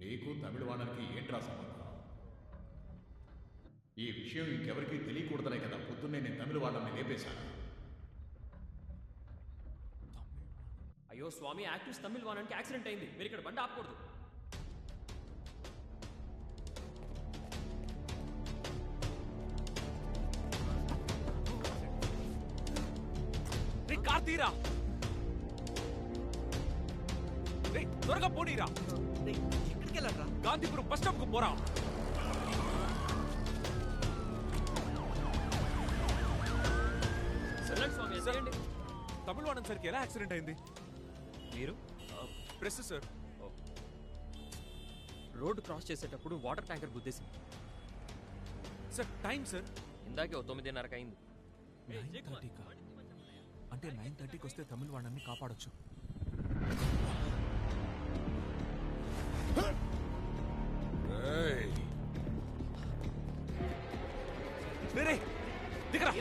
నీకు తమిళవాడనికి ఏంట్రా సంబంధం? ఈ విషయం ఇంకెవరికీ తెలియకూడదనే కదా పొద్దున్నే నేను తమిళవాడని లేపేశాను. అయ్యో స్వామి, యాక్టివ్స్ తమిళ్ వానానికి యాక్సిడెంట్ అయింది, మీరు ఇక్కడ బండి ఆపకూడదు. కార్ తీరా, త్వరగా పోనీరా. ఎక్కడికి వెళ్ళారా? గాంధీపురం బస్ స్టాప్ కు పోరా. స్వామి తమిళవాడన్ సార్కి ఎలా యాక్సిడెంట్ అయింది? మీరు ప్రెస్ సార్. రోడ్డు క్రాస్ చేసేటప్పుడు వాటర్ ట్యాంకర్ గుద్దేసింది సార్. టైం సార్ ఇందాకే 9:30 అయింది. 9:30కా? అంటే 9:30కి వస్తే తమిళవాడన్ని కాపాడొచ్చు. దిగరా.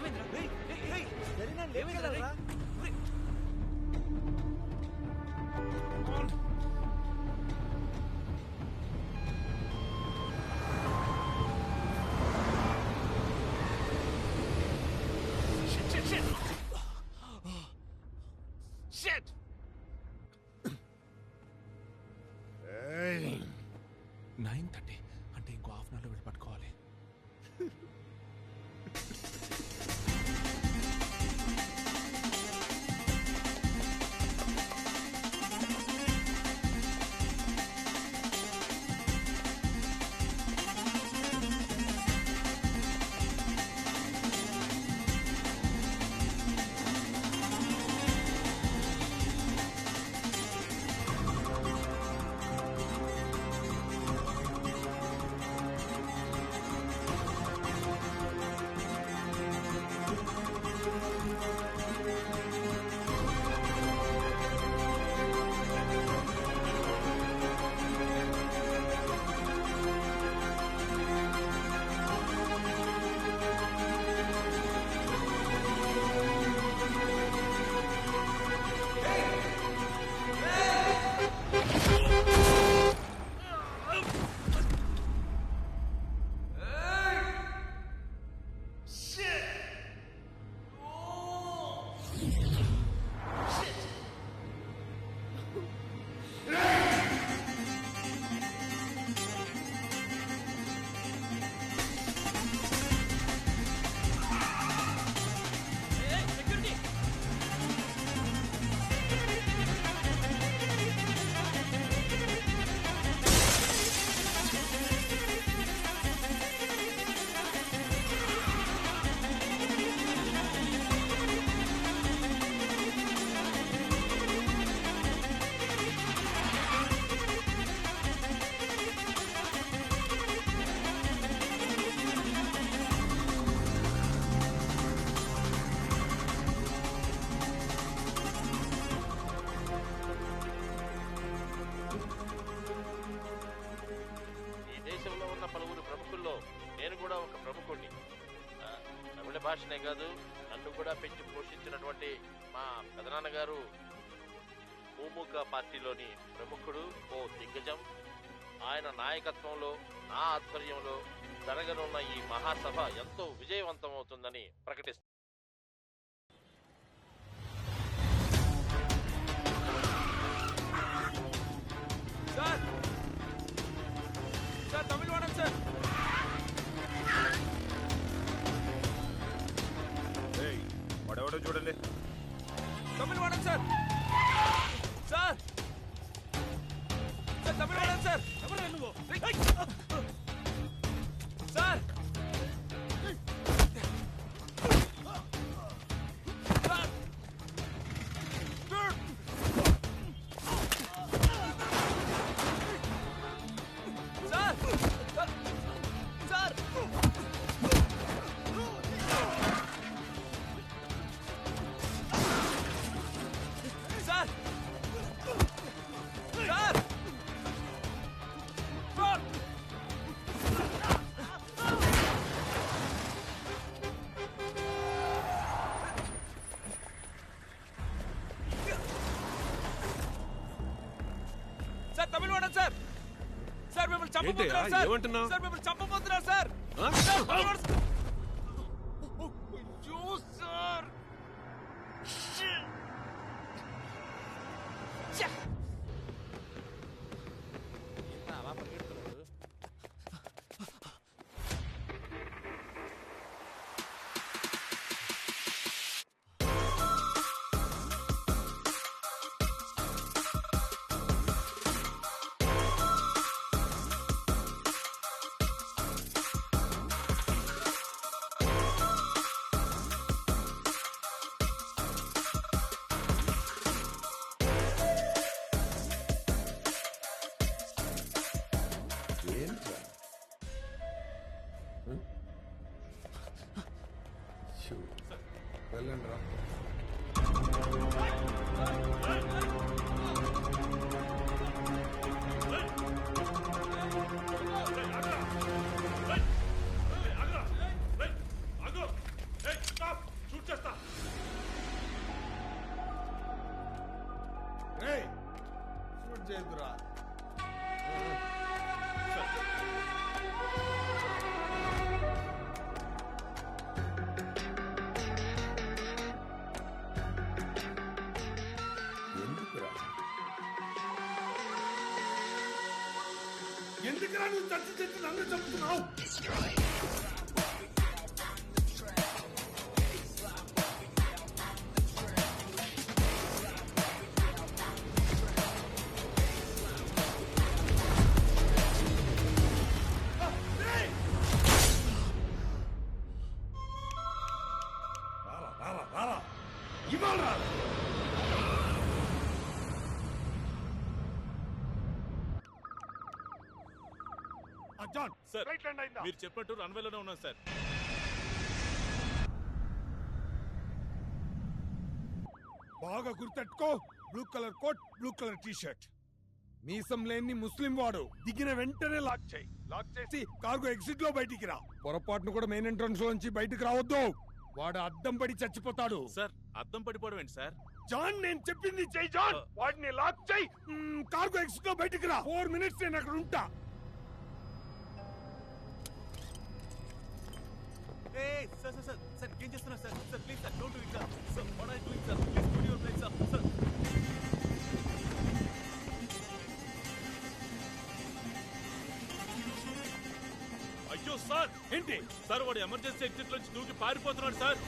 Shit! 9:30 అంటే ఇంకో హాఫ్ అన్ అవర్లో వెళ్ళి పట్టుకోవాలి. భాషనే కాదు నన్ను కూడా పెంచి పోషించినటువంటి మా పెదనాన్నగారు మూముక పార్టీలోని ప్రముఖుడు, ఓ దిగ్గజం. ఆయన నాయకత్వంలో, నా ఆధ్వర్యంలో జరగనున్న ఈ మహాసభ ఎంతో విజయవంతం అవుతుందని ప్రకటిస్తారు. Sir sir Tamilvadan sir. వాడెవడో చూడండి. Tamilvadan sir. Sir sir Tamilvadan sir. ఎవరు నువ్వు? సార్ చంపబోతున్నారు సార్. ఏమంటున్నావు? సార్ మిమ్మల్ని చంపబోతున్నారు సార్. ఆ? సార్, followers- అయ్యో, సార్. Shit. ఛ! ఏంట్రా అలా పరిగెడుతున్నాడు? ఏంట్రా వెళ్ళండి రా. రేయ్, షూట్ చేయొద్దురా. ఎందుకురా ఎందుకురా నువ్వు చచ్చి చచ్చి నన్ను చంపుతున్నావు? రారా ఇవాళ రా. జాన్ సార్, రైట్ హ్యాండ్ అయిందా? మీరు చెప్పినట్టు రన్వేలోనే ఉన్నాం సార్. బాగా గుర్తెట్టుకో. Blue colour coat, blue colour T shirt, మీసం లేని ముస్లిం వాడు. దిగిన వెంటనే లాక్ చేయి. లాక్ చేసి కార్గో ఎగ్జిట్ లో బయటికి రా. పొరపాటును కూడా మెయిన్ ఎంట్రన్స్ లోంచి బయటికి రావద్దు. వాడు అద్దం పడి చచ్చిపోతాడు. సార్, అద్దం పడిపోవడం ఏంటి సార్? జాన్, నేను చెప్పింది చెయ్యి జాన్. వాడిని లాక్ చేయి. కార్గో ఎగ్జిట్ లో బయటికి రా. 4 minutes నేను అక్కడ ఉంటా. సార్ ఏం చేస్తున్నారు sir? Sir please sir, don't do it sir. Sir what are you doing sir? Please put your place sir. Sir అయ్యో సార్, ఏంటి సార్ వాడు ఎమర్జెన్సీ ఎగ్జిట్ నుంచి దూకి పారిపోతున్నాడు సార్.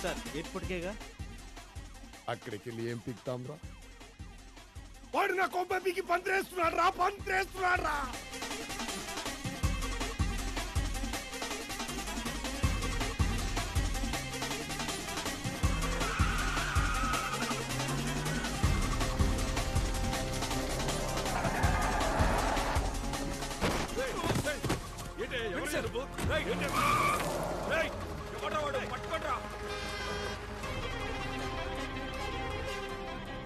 సార్ ఎయిర్పోర్ట్కేగా. అక్కడికి వెళ్ళి ఏం పిక్తాం రా? వాడు నా కొంపకి పంత్రేస్తున్నాడు రా. పంత్రేస్తున్నాడు రా. ఏంటి ఎవరు నువ్వు? పట్టుకోండిరా.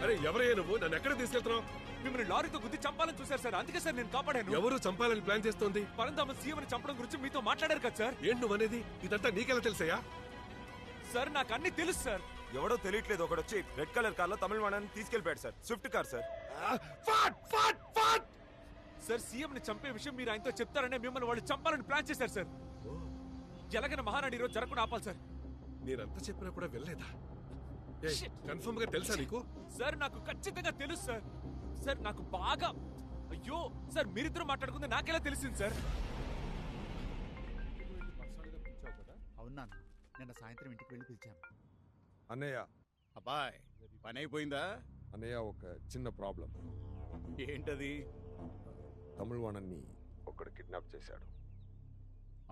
అరే ఎవరయ్యా నువ్వు? నన్ను ఎక్కడ తీసుకెళ్తున్నావు? మిమ్మల్ని లారీతో గుద్ది చంపాలని చూశారు సార్, అందుకే సార్ నేను కాపాడాను. ఎవరు చంపాలని ప్లాన్ చేస్తోంది? పరంధామ సీఎం చంపడం గురించి మీతో మాట్లాడారు కదా సార్. ఏంటి నువ్వు అనేది? ఇదంతా నీకెలా తెలుసయ్యా? సార్ నాకు అన్ని తెలుసు సార్. ఎవడో తెలియట్లేదు, ఒకడు వచ్చి రెడ్ కలర్ కార్ లో తమిళ వాడని తీసుకెళ్లిపోయాడు sir. Swift car sir. Sir CM ని చంపే విషయం మీరు ఆయనతో చెప్తారనే మిమ్మల్ని వాళ్ళు చంపాలని ప్లాన్ చేశారు సార్. ఎలాగైనా మహానాడు ఈరోజు జరగకుండా ఆపాలి సార్. నేనంతా చెప్పినా కూడా వెళ్ళలేదా? Shit. కన్ఫర్మ్ గా తెలుసా నీకు? సార్ నాకు ఖచ్చితంగా తెలుసు సార్. సార్ నాకు బాగా. అయ్యో సార్, మీరిద్దరు మాట్లాడుకుంది నాకెలా తెలిసింది సార్? అవునా, నిన్న సాయంత్రం ఇంటికి వెళ్ళి పిలిచాను. అన్నయ్య, అబ్బాయ్ పని అయిపోయిందా? అన్నయ్య ఒక చిన్న ప్రాబ్లం. ఏంటది? తమిళ వాణన్ని ఒకడు కిడ్నాప్ చేశాడు.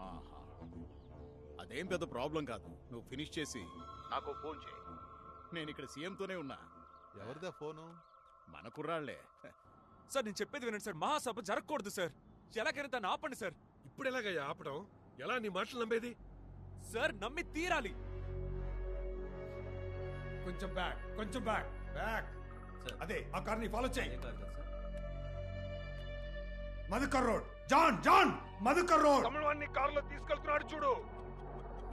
ఆహా, అదేం పెద్ద ప్రాబ్లం కాదు. నువ్వు ఫినిష్ చేసి నాకు ఫోన్ చేయి. నేను ఇక్కడ సీఎంతోనే ఉన్నా. ఎవరిదా ఫోను? మన కుర్రాళ్లే. సార్ నేను చెప్పేది వినండి సార్, మహాసభ జరగకూడదు సార్. ఎలాగైనా దాన్ని ఆపండి సార్. ఇప్పుడు ఎలాగయ్యా ఆపడం? ఎలా నీ మాటలు నమ్మేది? సార్ నమ్మి తీరాలి. కొంచెం బ్యాక్, కొంచెం బ్యాక్, బ్యాక్. అదే ఆ కార్ని ఫాలో చేయి. Madhukar road. John John Madhukar road. తమిళవాడిని కారులో తీసుకెళ్తున్నాడు చూడు.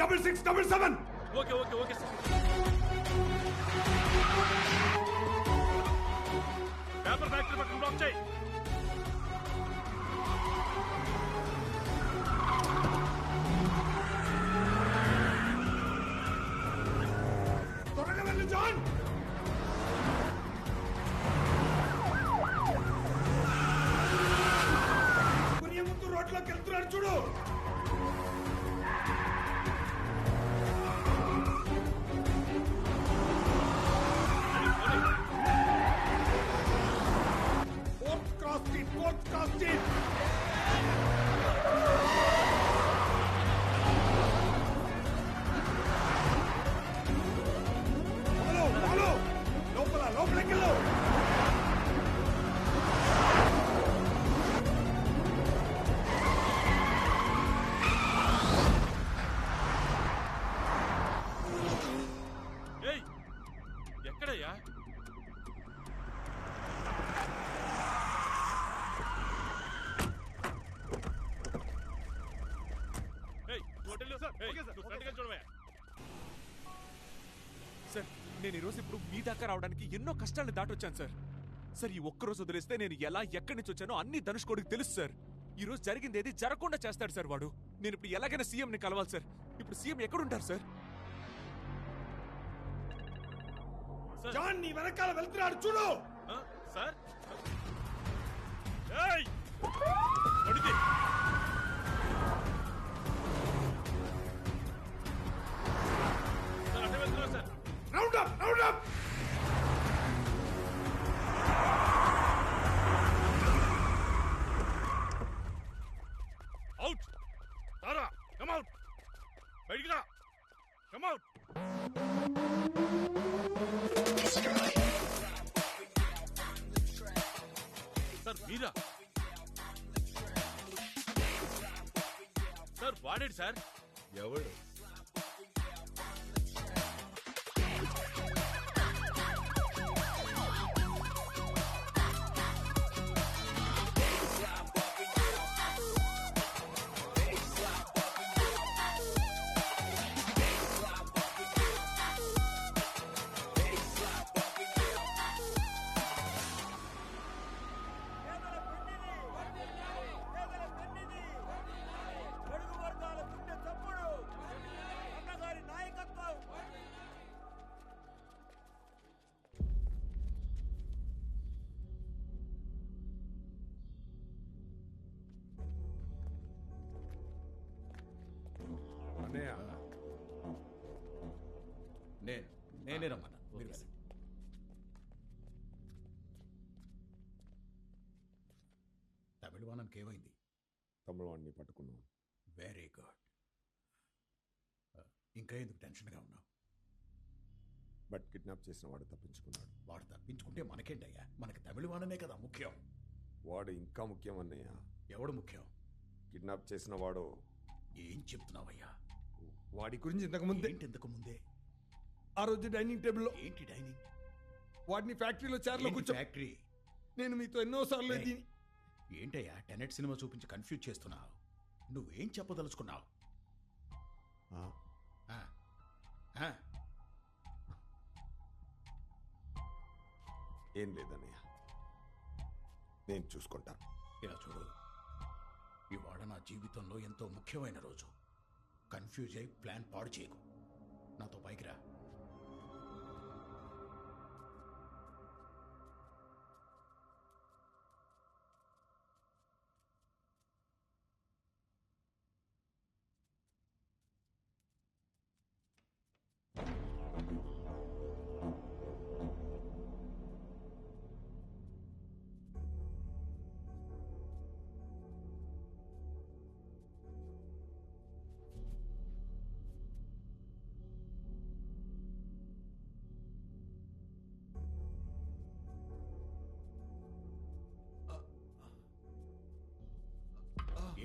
6677. Okay okay okay sir. Paper factory పక్కన బ్లాక్ చేయి. త్వరగా వెళ్ళు జాన్. ముందు రోడ్లోకి వెళ్తున్నాడు చూడు. Fourth cross street. Follow. లోపలికి వెళ్ళు. ఏయ్ ఎక్కడయ్యా? సార్ నేను ఈరోజు ఇప్పుడు మీ దాకా రావడానికి ఎన్నో కష్టాలను దాటొచ్చాను సార్. సార్ ఈ ఒక్కరోజు వదిలేస్తే నేను ఎలా ఎక్కడి నుంచి వచ్చానో అన్ని ధనుష్ కోడికి తెలుసు సార్. ఈ రోజు జరిగింది ఏది జరగకుండా చేస్తాడు సార్ వాడు. నేను ఇప్పుడు ఎలాగైనా సీఎంని కలవాలి సార్. ఇప్పుడు సీఎం ఎక్కడుంటారు సార్? జాన్ నీ వెనకాల వెళ్తున్నాడు చూడు. Sir round up. Out. Tara come out. బయటికి రా. Come out. సార్ మీరా? సార్ వాడేడు సార్. ఎవడు? నేనే రమ్మన్నా. మీరు వెళ్ళండి. తమిళవాణానికి ఏమైంది? తమిళవాడిని పట్టుకున్నాం. Very good. ఇంకా ఎందుకు టెన్షన్గా ఉన్నావు? బట్ కిడ్నాప్ చేసిన వాడు తప్పించుకున్నాడు. వాడు తప్పించుకుంటే మనకేంటయ్యా? మనకి తమిళవాణనే కదా ముఖ్యం. వాడు ఇంకా ముఖ్యం అన్నయ్య. ఎవడు ముఖ్యం? కిడ్నాప్ చేసిన వాడు. ఏం చెప్తున్నావయ్యా? వాడి గురించి ఇంతకు ముందే ఇంతకు ముందే ఆ రోజు డైనింగ్ టేబుల్లో. ఏంటి డైనింగ్? వాడిని ఫ్యాక్టరీలో చైర్లో కూర్చో. ఫ్యాక్టరీ? నేను మీతో ఎన్నోసార్లు ఏంటయ్యా టెనెట్ సినిమా చూపించి కన్ఫ్యూజ్ చేస్తున్నావు? నువ్వేం చెప్పదలుచుకున్నావు? ఏం లేదన్నయ్య, నేను చూసుకుంటాను. ఇలా చూడు, ఇవాళ నా జీవితంలో ఎంతో ముఖ్యమైన రోజు. కన్ఫ్యూజ్ అయి ప్లాన్ పాడు చేయకు. నాతో పైకి రా.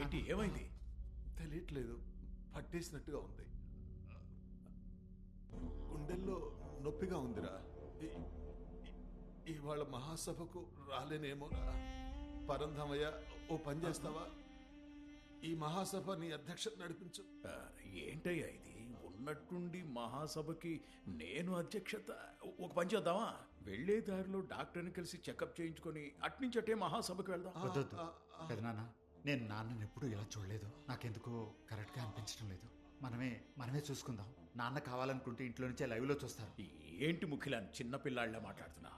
ఏంటి ఏమైంది? తెలియట్లేదు, పట్టేసినట్టుగా ఉంది. గుండెల్లో నొప్పిగా ఉందిరా. ఇవాళ మహాసభకు రాలేనేమోరా. పరంధమయ్య, ఓ పని చేస్తావా? ఈ మహాసభ నీ అధ్యక్షత నడిపించు. ఏంటయ్యా ఇది? ఉన్నట్టుండి మహాసభకి నేను అధ్యక్షత? ఒక పని చేద్దామా? వెళ్లే దారిలో డాక్టర్ని కలిసి చెకప్ చేయించుకొని అట్నుంచటే మహాసభకి వెళ్దాం. వద్దొద్దు పెదనాన్న, నేను నాన్నని ఎప్పుడూ ఇలా చూడలేదు. నాకెందుకో కరెక్ట్గా అనిపించడం లేదు. మనమే చూసుకుందాం. నాన్న కావాలనుకుంటే ఇంట్లో నుంచే లైవ్లో చూస్తారు. ఏంటి ముఖ్యులని చిన్నపిల్లాళ్ళ మాట్లాడుతున్నా?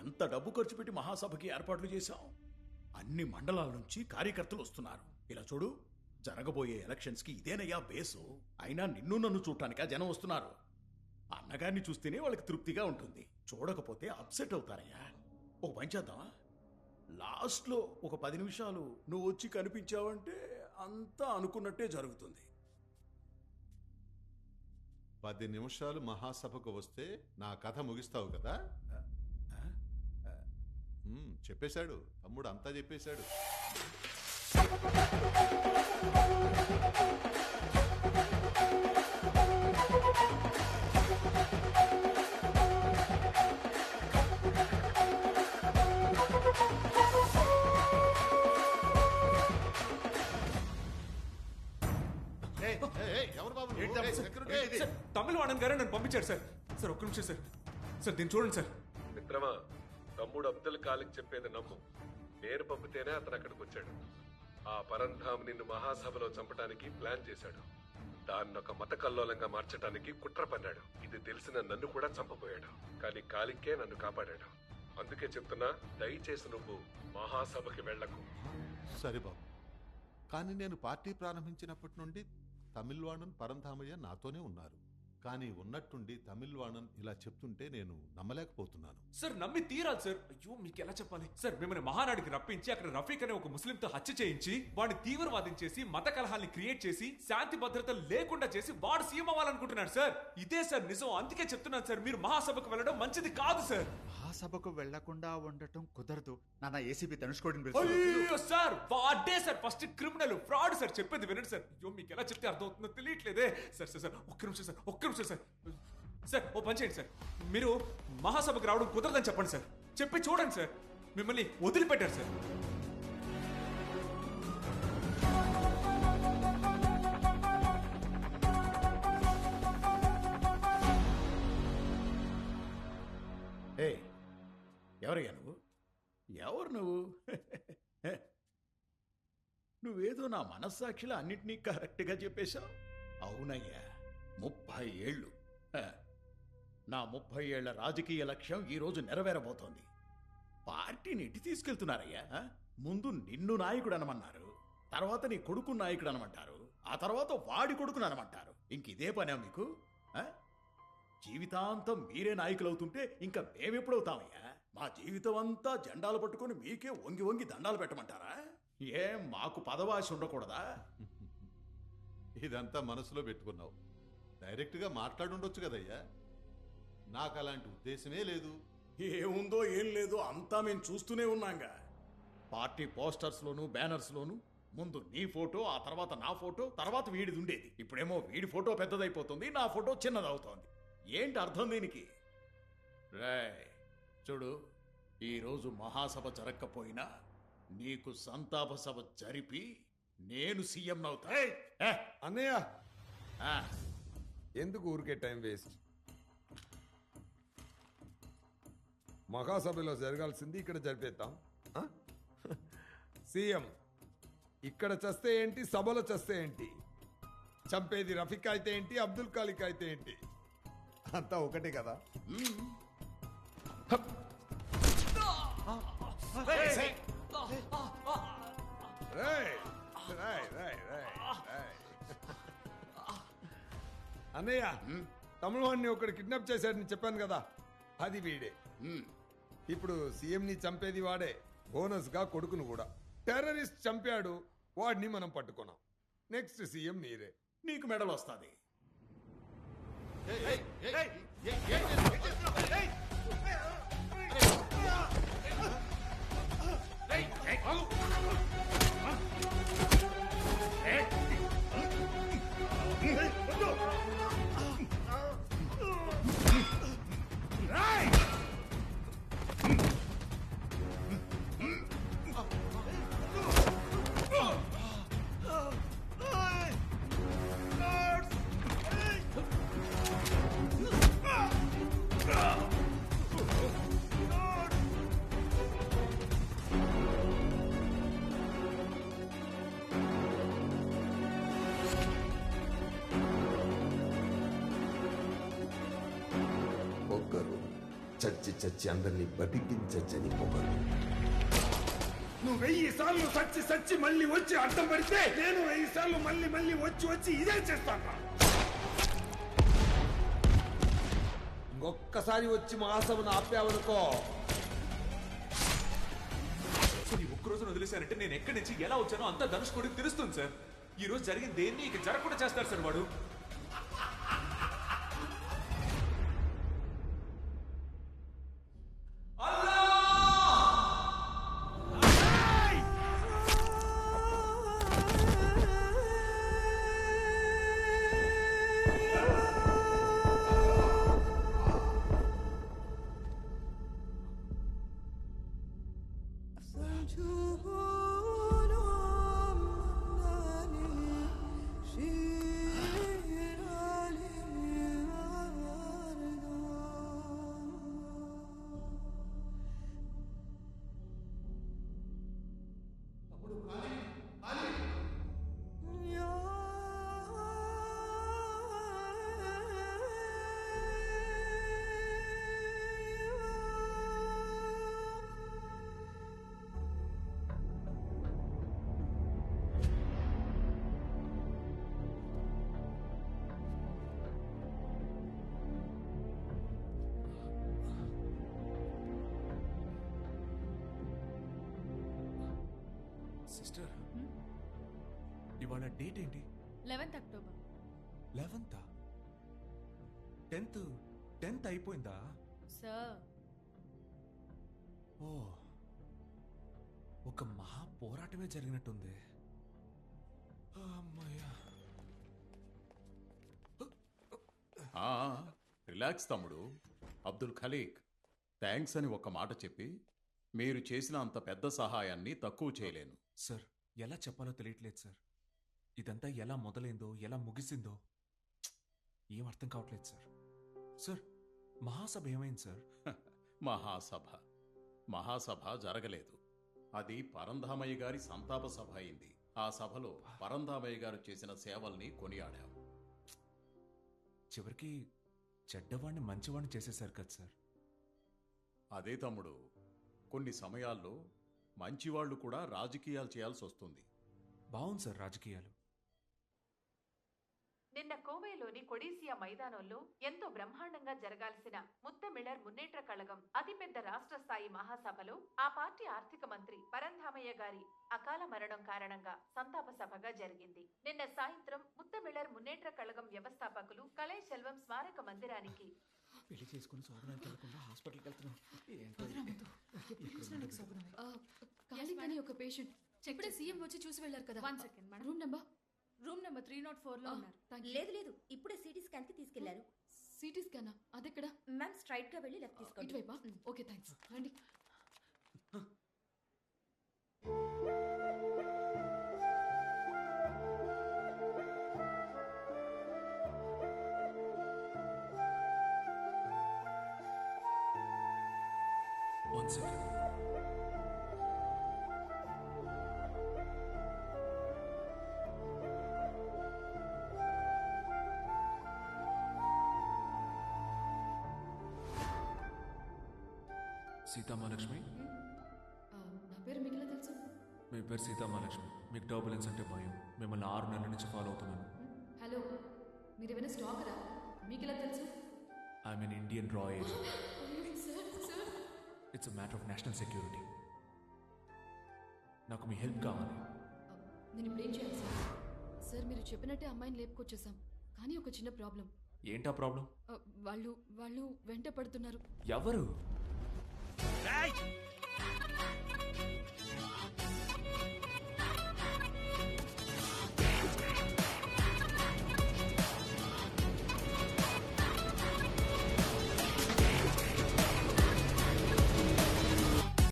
ఎంత డబ్బు ఖర్చు పెట్టి మహాసభకి ఏర్పాట్లు చేశాం. అన్ని మండలాల నుంచి కార్యకర్తలు వస్తున్నారు. ఇలా చూడు, జరగబోయే ఎలక్షన్స్కి ఇదేనయ్యా బేసు. అయినా నిన్ను నన్ను చూడటానికా జనం వస్తున్నారు. అన్నగారిని చూస్తేనే వాళ్ళకి తృప్తిగా ఉంటుంది. చూడకపోతే అప్సెట్ అవుతారయ్యా. ఒక పని చేద్దామా? లాస్ట్లో ఒక 10 నిమిషాలు నువ్వు వచ్చి కనిపించావంటే అంతా అనుకున్నట్టే జరుగుతుంది. 10 నిమిషాలు మహాసభకు వస్తే నా కథ ముగిస్తావు కదా? చెప్పేశాడు తమ్ముడు, అంతా చెప్పేశాడు. ఎవరు బాబు? తమిళ వాణన్ గారే నన్ను పంపించారు సార్. సార్ ఒక్క నిమిషం సార్. సార్ దీన్ని చూడండి సార్. మిత్రమా, తమ్ముడు అబ్దుల్ ఖాలిక్ చెప్పేది నమ్ము. నేను పంపితేనే అతను అక్కడికి వచ్చాడు. ఆ పరంధామ్ నిన్ను మహాసభలో చంపడానికి ప్లాన్ చేశాడు. దాన్ని ఒక మత కల్లోలంగా మార్చడానికి కుట్ర పన్నాడు. ఇది తెలిసిన నన్ను కూడా చంపబోయాడు. కానీ ఖాలిక్కే నన్ను కాపాడాడు. అందుకే చెప్తున్నా, దయచేసి నువ్వు మహాసభకి వెళ్లకు. సరే బాబు, కానీ నేను పార్టీ ప్రారంభించినప్పటి నుండి తమిళవాణన్, పరంధామయ్య నాతోనే ఉన్నారు. కానీ ఉన్నట్టుండి తమిళవాణన్ ఇలా చెప్తుంటే నేను నమ్మలేకపోతున్నాను. సార్ నమ్మి తీరాలి సార్. అయ్యో మీకు ఎలా చెప్పాలి సార్? మిమ్మల్ని మహానాడికి రప్పించి అక్కడ రఫీక్ అనే ఒక ముస్లింతో హత్య చేయించి వాడిని తీవ్రవాదించేసి మత కలహాన్ని క్రియేట్ చేసి శాంతి భద్రత లేకుండా చేసి వాడు సీఎం అవ్వాలనుకుంటున్నాడు సార్. ఇదే సార్ నిజం. అందుకే చెప్తున్నాను సార్, మీరు మహాసభకు వెళ్ళడం మంచిది కాదు సార్. మహాసభకు వెళ్లకుండా ఉండటం కుదరదు. నాన్న ఏసీబీ ధనుష్కోడిని అయ్యో సార్, వాడే sir first criminal, fraud sir. చెప్పేది వినండి సార్. అయ్యో మీకు ఎలా చెప్తే అర్థం అవుతుందో తెలియట్లేదే సార్. సార్ ఒక్క నిమిషం సార్, ఒక్క నిమిషం సార్. సార్ ఓ పని చేయండి సార్, మీరు మహాసభకు రావడం కుదరదని చెప్పండి సార్. చెప్పి చూడండి సార్, మిమ్మల్ని వదిలిపెట్టారు సార్. ఎవరయ్యా నువ్వు? ఎవరు నువ్వు? నువ్వేదో నా మనస్సాక్షిలో అన్నిటినీ కరెక్ట్గా చెప్పేశావు. అవునయ్యా, 30 ఏళ్ళు. నా 30 ఏళ్ల రాజకీయ లక్ష్యం ఈరోజు నెరవేరబోతోంది. పార్టీని ఎట్టి తీసుకెళ్తున్నారయ్యా? ముందు నిన్ను నాయకుడు అనమన్నారు, తర్వాత నీ కొడుకు నాయకుడు అనమంటారు, ఆ తర్వాత వాడి కొడుకును అనమంటారు. ఇంకిదే పనే మీకు? జీవితాంతం మీరే నాయకులు అవుతుంటే ఇంకా మేమెప్పుడవుతామయ్యా? మా జీవితం అంతా జెండాలు పట్టుకొని మీకే వంగి వంగి దండాలు పెట్టమంటారా? ఏం మాకు పదవాశ ఉండకూడదా? ఇదంతా మనసులో పెట్టుకున్నావు. డైరెక్ట్గా మాట్లాడుండొచ్చు కదయ్యా. నాకు అలాంటి ఉద్దేశమే లేదు. ఏముందో ఏం లేదో అంతా మేము చూస్తూనే ఉన్నాంగా. పార్టీ పోస్టర్స్లోను బ్యానర్స్లోను ముందు నీ ఫోటో, ఆ తర్వాత నా ఫోటో, తర్వాత వీడిది ఉండేది. ఇప్పుడేమో వీడి ఫోటో పెద్దదైపోతుంది, నా ఫోటో చిన్నదవుతోంది. ఏంటి అర్థం దీనికి? చూడు, ఈరోజు మహాసభ జరగకపోయినా నీకు సంతాప సభ జరిపి నేను సీఎం అవుతా. అన్నయ్య, ఎందుకు ఊరికే టైం వేస్ట్? మహాసభలో జరగాల్సింది ఇక్కడ జరిపేద్దాం. సీఎం ఇక్కడ చస్తే ఏంటి, సభలో చస్తే ఏంటి? చంపేది రఫీక్ అయితే ఏంటి, అబ్దుల్ ఖాలిక్ అయితే ఏంటి? అంతా ఒకటే కదా. అన్నయ్య, తమిళవాడిని ఒకడు కిడ్నాప్ చేశాడని చెప్పాను కదా, అది వీడే. ఇప్పుడు సీఎంని చంపేది వాడే, బోనస్ గా కొడుకును కూడా. టెర్రరిస్ట్ చంపాడు, వాడిని మనం పట్టుకున్నాం. నెక్స్ట్ సీఎం మీరే. నీకు మెడల్ వస్తుంది. చచ్చి చచ్చి అందరినీ బతికించచ్చని పొగరు. నువ్వు 1000 సార్లు సచ్చి సచ్చి మళ్ళీ వచ్చి అడ్డం పడితే నేను 1000 సార్లు మళ్ళీ మళ్ళీ వచ్చి వచ్చి ఇదే చేస్తాను. ఇంకొక్కసారి వచ్చి మహాసభను ఆపావనుకో, ఈ ఒక్కరోజు వదిలేశారంటే నేను ఎక్కడి నుంచి ఎలా వచ్చానో అంతా ధనుష్కోడికి తెలుస్తుంది సార్. ఈ రోజు జరిగింది దేన్ని ఇక జరగకుండా చేస్తారు సార్ వాడు. సిస్టర్, ఇవాళ డేట్ ఏంటి? 11th October. 11th? 10th అయిపోయిందా? సార్, ఓ, ఒక మహా పోరాటమే జరిగినట్టుంది. అమ్మయ్యా. రిలాక్స్ తమ్ముడు. అబ్దుల్ ఖలీక్, థ్యాంక్స్ అని ఒక మాట చెప్పి మీరు చేసిన అంత పెద్ద సహాయాన్ని తక్కువ చేయలేను. సార్, ఎలా చెప్పాలో తెలియట్లేదు సార్. ఇదంతా ఎలా మొదలైందో ఎలా ముగిసిందో ఏం అర్థం కావట్లేదు సార్. సార్, మహాసభ ఏమైంది సార్? మహాసభ జరగలేదు. అది పరంధామయ్య గారి సంతాప సభ అయింది. ఆ సభలో పరంధామయ్య గారు చేసిన సేవల్ని కొనియాడాం. చివరికి చెడ్డవాణ్ణి మంచివాణ్ణి చేసేశారు కదా సార్. అదే తమ్ముడు, కొన్ని సమయాల్లో మంచివాళ్లు కూడా రాజకీయాలు చేయాల్సి వస్తుంది. బాగుంది సార్ రాజకీయాలు. నిన్న కోవైలోని కొడీసియా మైదానంలో ఎంతో బ్రహ్మాండంగా జరగాల్సిన ముత్తమిళర్ మున్నేట్ర కళగం అతిపెద్ద రాష్ట్ర స్థాయి మహాసభలో ఆ పార్టీ ఆర్థిక మంత్రి పరంధామయ్య గారి అకాల మరణం కారణంగా సంతాప సభగా జరిగింది. నిన్న సాయంత్రం ముత్తమిళర్ మున్నేట్ర కళగం వ్యవస్థాపకులు కలై సెల్వం స్మారక మందిరానికి పెళ్లి చేసుకుని శోభనానికి వెళ్లకుండా హాస్పిటల్కి వెళ్తున్నాం. కాళికని ఒక పేషెంట్ ఇప్పుడే సీఎం వచ్చి చూసి వెళ్ళారు కదా. 1 సెకండ్ మేడం. రూమ్ నెంబర్ 304 లో ఉన్నారు. లేదు, ఇప్పుడే సిటీ స్కాన్ కి తీసుకెళ్లారు. సిటీ స్కానా? అదెక్కడ? మ్యామ్, స్ట్రైట్ గా వెళ్ళి లెఫ్ట్ తీసుకోండి. ఇటువైపా? Okay, thanks. రండి. One second. సీతామహాలక్ష్మి, నా పేరు మీకు ఎలా తెలుసు? మీ పేరు సీతామహాలక్ష్మి. మీకు టర్బులెన్స్ అంటే భయం. మిమ్మల్ని 6 నెలల నుంచి ఫాలో అవుతున్నాను. హలో, మీరేమైనా స్టాకరా? మీకు ఎలా తెలుసు? ఐఎమ్ ఎన్ ఇండియన్ రా agent. Sir, it's a matter of national security. నాకు మీ హెల్ప్ కావాలి. నేను ఇప్పుడు ఏం చేయాలి సార్? సార్, మీరు చెప్పినట్టే అమ్మాయిని లేపుకొచ్చేసాం, కానీ ఒక చిన్న ప్రాబ్లం. ఏంటా ప్రాబ్లం? వాళ్ళు వెంట పడుతున్నారు. ఎవరు?